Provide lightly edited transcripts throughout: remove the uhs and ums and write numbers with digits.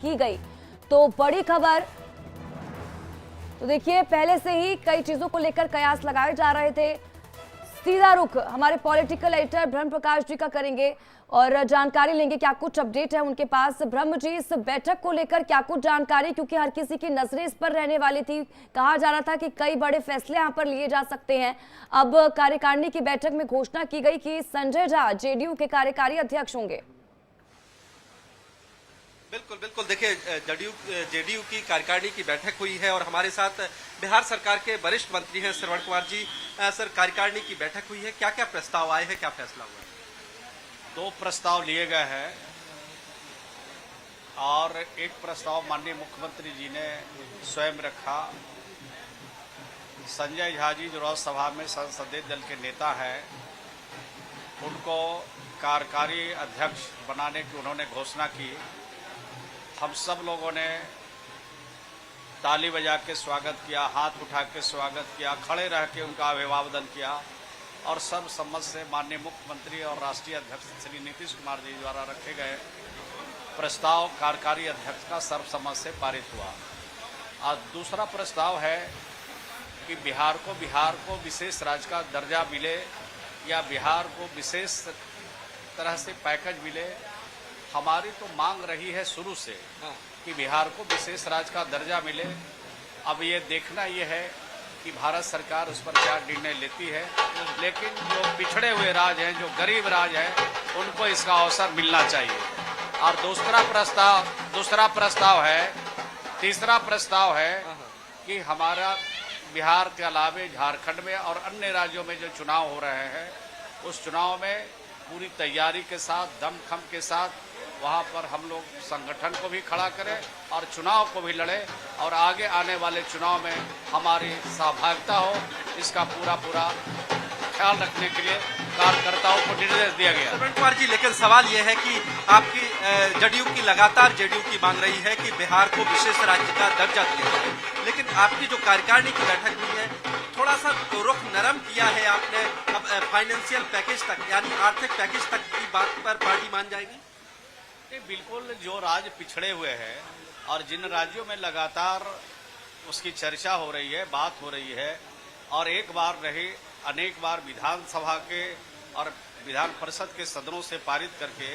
की गई। तो बड़ी खबर, तो देखिए पहले से ही कई चीजों को लेकर कयास लगाए जा रहे थे। सीधा रुख हमारे पॉलिटिकल एडिटर ब्रह्म प्रकाश जी का करेंगे और जानकारी लेंगे क्या कुछ अपडेट है उनके पास। ब्रह्म जी, इस बैठक को लेकर क्या कुछ जानकारी, क्योंकि हर किसी की नजरें इस पर रहने वाली थी, कहा जा रहा था कि कई बड़े फैसले यहां पर लिए जा सकते हैं। अब कार्यकारिणी की बैठक में घोषणा की गई कि संजय झा जेडीयू के कार्यकारी अध्यक्ष होंगे। बिल्कुल बिल्कुल, देखिए जेडीयू की कार्यकारिणी की बैठक हुई है और हमारे साथ बिहार सरकार के वरिष्ठ मंत्री हैं श्रवण कुमार जी। सर, कार्यकारिणी की बैठक हुई है, क्या क्या प्रस्ताव आए हैं, क्या फैसला हुआ है? 2 प्रस्ताव लिए गए हैं और एक प्रस्ताव माननीय मुख्यमंत्री जी ने स्वयं रखा। संजय झा जी जो राज्यसभा में संसदीय दल के नेता हैं, उनको कार्यकारी अध्यक्ष बनाने की उन्होंने घोषणा की। हम सब लोगों ने ताली बजा के स्वागत किया, हाथ उठा के स्वागत किया, खड़े रह के उनका अभिवादन किया और सर्वसम्मत से माननीय मुख्यमंत्री और राष्ट्रीय अध्यक्ष श्री नीतीश कुमार जी द्वारा रखे गए प्रस्ताव कार्यकारी अध्यक्ष का सर्वसम्मत से पारित हुआ। और दूसरा प्रस्ताव है कि बिहार को विशेष राज्य का दर्जा मिले या बिहार को विशेष तरह से पैकेज मिले। हमारी तो मांग रही है शुरू से कि बिहार को विशेष राज्य का दर्जा मिले। अब ये देखना ये है कि भारत सरकार उस पर क्या निर्णय लेती है, लेकिन जो पिछड़े हुए राज्य हैं, जो गरीब राज्य हैं, उनको इसका अवसर मिलना चाहिए। और तीसरा प्रस्ताव है कि हमारा बिहार के अलावे झारखंड में और अन्य राज्यों में जो चुनाव हो रहे हैं, उस चुनाव में पूरी तैयारी के साथ, दमखम के साथ वहाँ पर हम लोग संगठन को भी खड़ा करें और चुनाव को भी लड़ें और आगे आने वाले चुनाव में हमारी सहभागिता हो, इसका पूरा ख्याल रखने के लिए कार्यकर्ताओं को निर्देश दिया गया। श्रवण कुमार जी, लेकिन सवाल यह है कि आपकी जेडीयू की मांग रही है कि बिहार को विशेष राज्य का दर्जा दिया जाए, लेकिन आपकी जो कार्यकारिणी की बैठक हुई है, थोड़ा सा रुख नरम किया है आपने। अब फाइनेंशियल पैकेज तक, यानी आर्थिक पैकेज तक की बात पर पार्टी मान जाएगी? बिल्कुल, जो राज्य पिछड़े हुए हैं और जिन राज्यों में लगातार उसकी चर्चा हो रही है, बात हो रही है और एक बार नहीं अनेक बार विधानसभा के और विधान परिषद के सदनों से पारित करके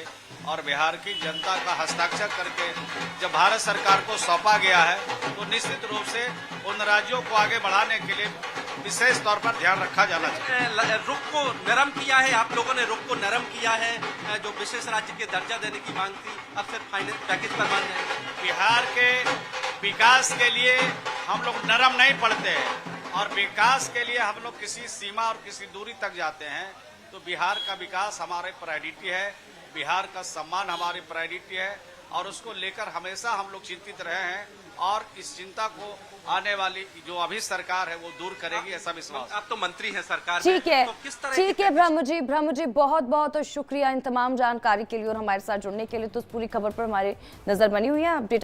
और बिहार की जनता का हस्ताक्षर करके जब भारत सरकार को सौंपा गया है, तो निश्चित रूप से उन राज्यों को आगे बढ़ाने के लिए विशेष तौर पर ध्यान रखा जाना चाहिए। रुख को नरम किया है, आप लोगों ने रुख को नरम किया है। जो विशेष राज्य के दर्जा देने की मांग थी, अब सिर्फ फाइनेंस पैकेज पर मान जाएंगे। बिहार के विकास के लिए हम लोग नरम नहीं पड़ते हैं और विकास के लिए हम लोग किसी सीमा और किसी दूरी तक जाते हैं। तो बिहार का विकास हमारे प्रायोरिटी है, बिहार का सम्मान हमारी प्रायोरिटी है और उसको लेकर हमेशा हम लोग चिंतित रहे हैं और इस चिंता को आने वाली जो अभी सरकार है वो दूर करेगी, ऐसा विश्वास। आप तो मंत्री हैं सरकार में, ठीक है, तो किस तरह ठीक है ब्रह्म जी बहुत बहुत शुक्रिया इन तमाम जानकारी के लिए और हमारे साथ जुड़ने के लिए। तो उस पूरी खबर पर हमारी नजर बनी हुई है। अपडेट